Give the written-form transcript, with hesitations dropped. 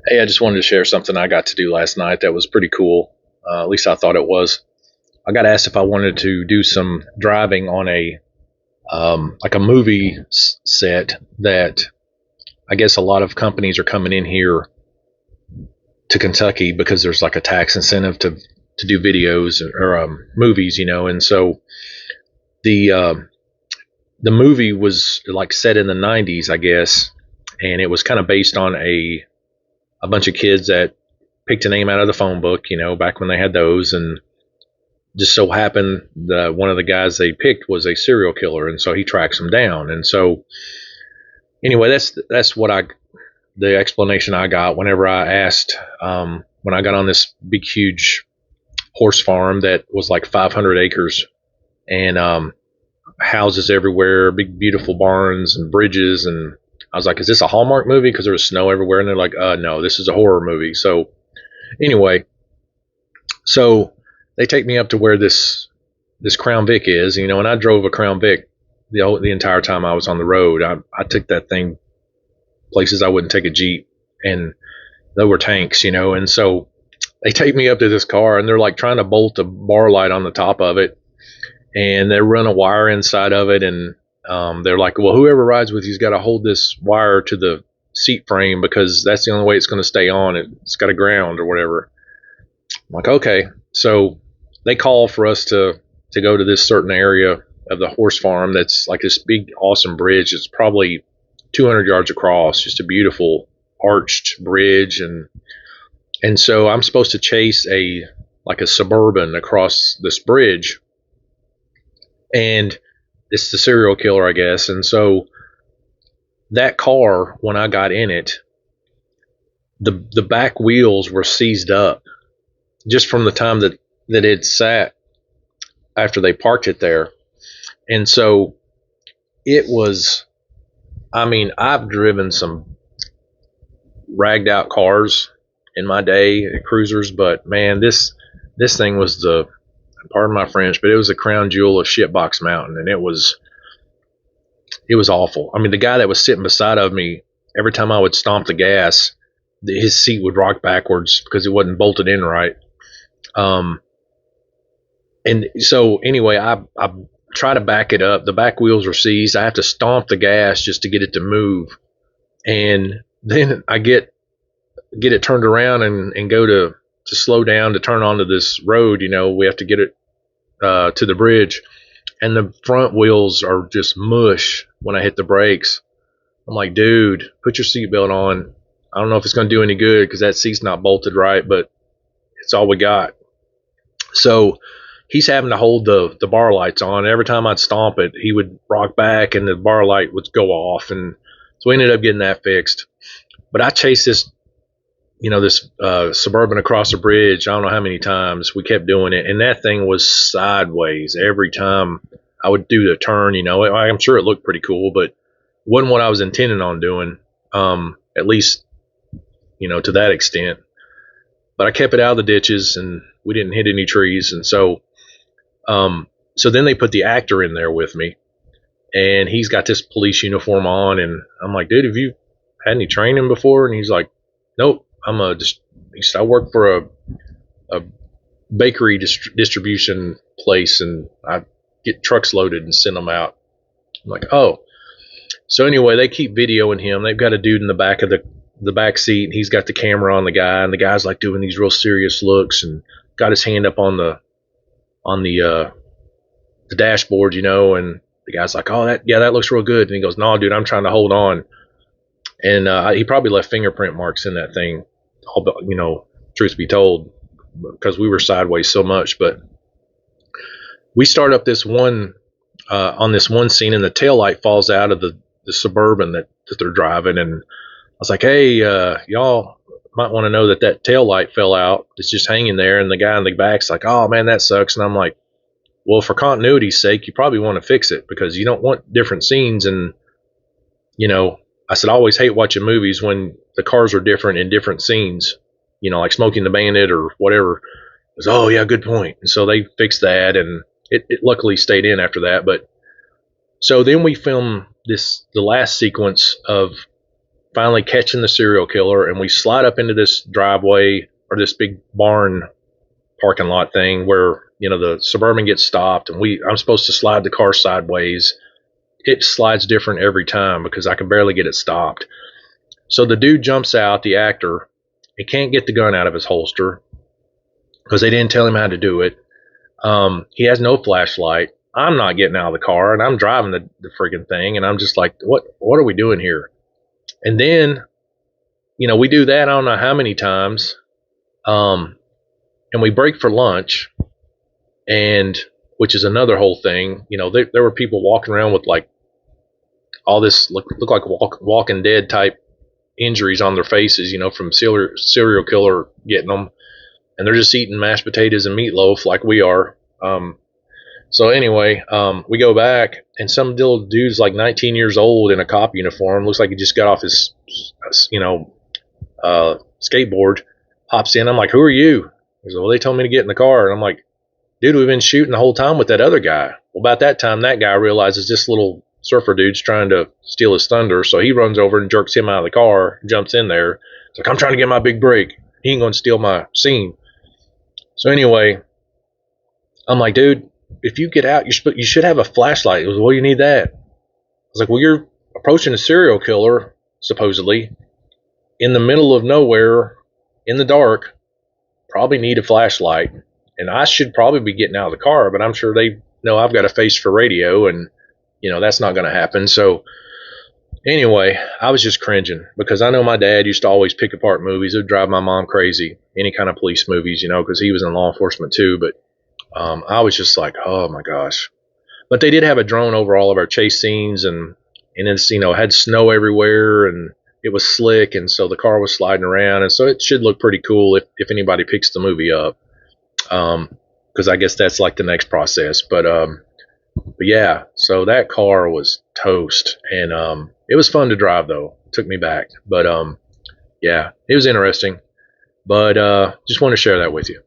Hey, I just wanted to share something I got to do last night that was pretty cool. At least I thought it was. I got asked if I wanted to do some driving on a like a movie set that I guess a lot of companies are coming in here to Kentucky because there's like a tax incentive to do videos or movies, and so the uh, the movie was like set in the '90s, I guess, and it was kind of based on a bunch of kids that picked a name out of the phone book, back when they had those, and just so happened that one of the guys they picked was a serial killer, and so he tracks them down. And so anyway, that's what I the explanation I got whenever I asked when I got on this big huge horse farm that was like 500 acres and houses everywhere, big beautiful barns and bridges, and I was like, "Is this a Hallmark movie?" Because there was snow everywhere, and they're like, "No, this is a horror movie." So anyway, so they take me up to where this Crown Vic is, and I drove a Crown Vic the entire time I was on the road. I took that thing places I wouldn't take a Jeep, and there were tanks, and so they take me up to this car, and they're like trying to bolt a bar light on the top of it, and they run a wire inside of it, and they're like, well, whoever rides with you's got to hold this wire to the seat frame because that's the only way it's going to stay on. It's got a ground or whatever. I'm like, okay. So they call for us to go to this certain area of the horse farm that's like this big, awesome bridge. It's probably 200 yards across, just a beautiful arched bridge, and so I'm supposed to chase a Suburban across this bridge, and it's the serial killer, I guess. And so that car, when I got in it, the back wheels were seized up just from the time that it sat after they parked it there. And so it was, I mean, I've driven some ragged out cars in my day, cruisers, but man, this thing was pardon my French, but it was the crown jewel of Shitbox Mountain, and it was awful. I mean, the guy that was sitting beside of me, every time I would stomp the gas, his seat would rock backwards because it wasn't bolted in right. And so anyway, I try to back it up. The back wheels are seized. I have to stomp the gas just to get it to move, and then I get it turned around and go to slow down to turn onto this road. We have to get it to the bridge, and the front wheels are just mush when I hit the brakes. I'm like, dude, put your seatbelt on. I don't know if it's going to do any good because that seat's not bolted right, but it's all we got. So he's having to hold the bar lights on. Every time I'd stomp it, he would rock back and the bar light would go off. And so we ended up getting that fixed. But I chased this Suburban across the bridge. I don't know how many times. We kept doing it, and that thing was sideways every time I would do the turn. I'm sure it looked pretty cool, but wasn't what I was intending on doing, at least, to that extent. But I kept it out of the ditches, and we didn't hit any trees. And so then they put the actor in there with me, and he's got this police uniform on, and I'm like, dude, have you had any training before? And he's like, nope. I work for a bakery distribution place, and I get trucks loaded and send them out. I'm like, oh. So anyway, they keep videoing him. They've got a dude in the back of the back seat, and he's got the camera on the guy, and the guy's like doing these real serious looks and got his hand up on the dashboard, and the guy's like, oh, that looks real good. And he goes, no, dude, I'm trying to hold on. And he probably left fingerprint marks in that thing, truth be told, because we were sideways so much. But we start up this one on this one scene, and the taillight falls out of the Suburban that they're driving. And I was like, hey, y'all might want to know that taillight fell out. It's just hanging there. And the guy in the back's like, oh, man, that sucks. And I'm like, well, for continuity's sake, you probably want to fix it because you don't want different scenes. And, I said, I always hate watching movies when the cars are different in different scenes, like Smoking the Bandit or whatever. It was, oh, yeah, good point. And so they fixed that, and it luckily stayed in after that. But so then we filmed the last sequence of finally catching the serial killer, and we slide up into this driveway or this big barn parking lot thing where the Suburban gets stopped, and I'm supposed to slide the car sideways. It slides different every time because I can barely get it stopped. So the dude jumps out, the actor. He can't get the gun out of his holster because they didn't tell him how to do it. He has no flashlight. I'm not getting out of the car, and I'm driving the friggin' thing, and I'm just like, what are we doing here? And then, we do that I don't know how many times, and we break for lunch, and which is another whole thing. There were people walking around with like all this look like Walking Dead type injuries on their faces, from serial killer getting them, and they're just eating mashed potatoes and meatloaf like we are. So anyway, we go back, and some little dude's like 19 years old in a cop uniform, looks like he just got off his, skateboard, hops in. I'm like, who are you? He's like, well, they told me to get in the car. And I'm like, dude, we've been shooting the whole time with that other guy. Well, about that time, that guy realizes this little surfer dude's trying to steal his thunder, so he runs over and jerks him out of the car, jumps in there. It's like, I'm trying to get my big break. He ain't going to steal my scene. So anyway, I'm like, dude, if you get out, you should have a flashlight. He goes, well, you need that. I was like, well, you're approaching a serial killer, supposedly, in the middle of nowhere, in the dark, probably need a flashlight. And I should probably be getting out of the car, but I'm sure they know I've got a face for radio, and, that's not going to happen. So anyway, I was just cringing because I know my dad used to always pick apart movies. It would drive my mom crazy, any kind of police movies, because he was in law enforcement too. But I was just like, oh my gosh. But they did have a drone over all of our chase scenes, and it's, had snow everywhere, and it was slick, and so the car was sliding around, and so it should look pretty cool if anybody picks the movie up, because I guess that's like the next process. But yeah, so that car was toast, and it was fun to drive though. It took me back, but yeah, it was interesting. But just want to share that with you.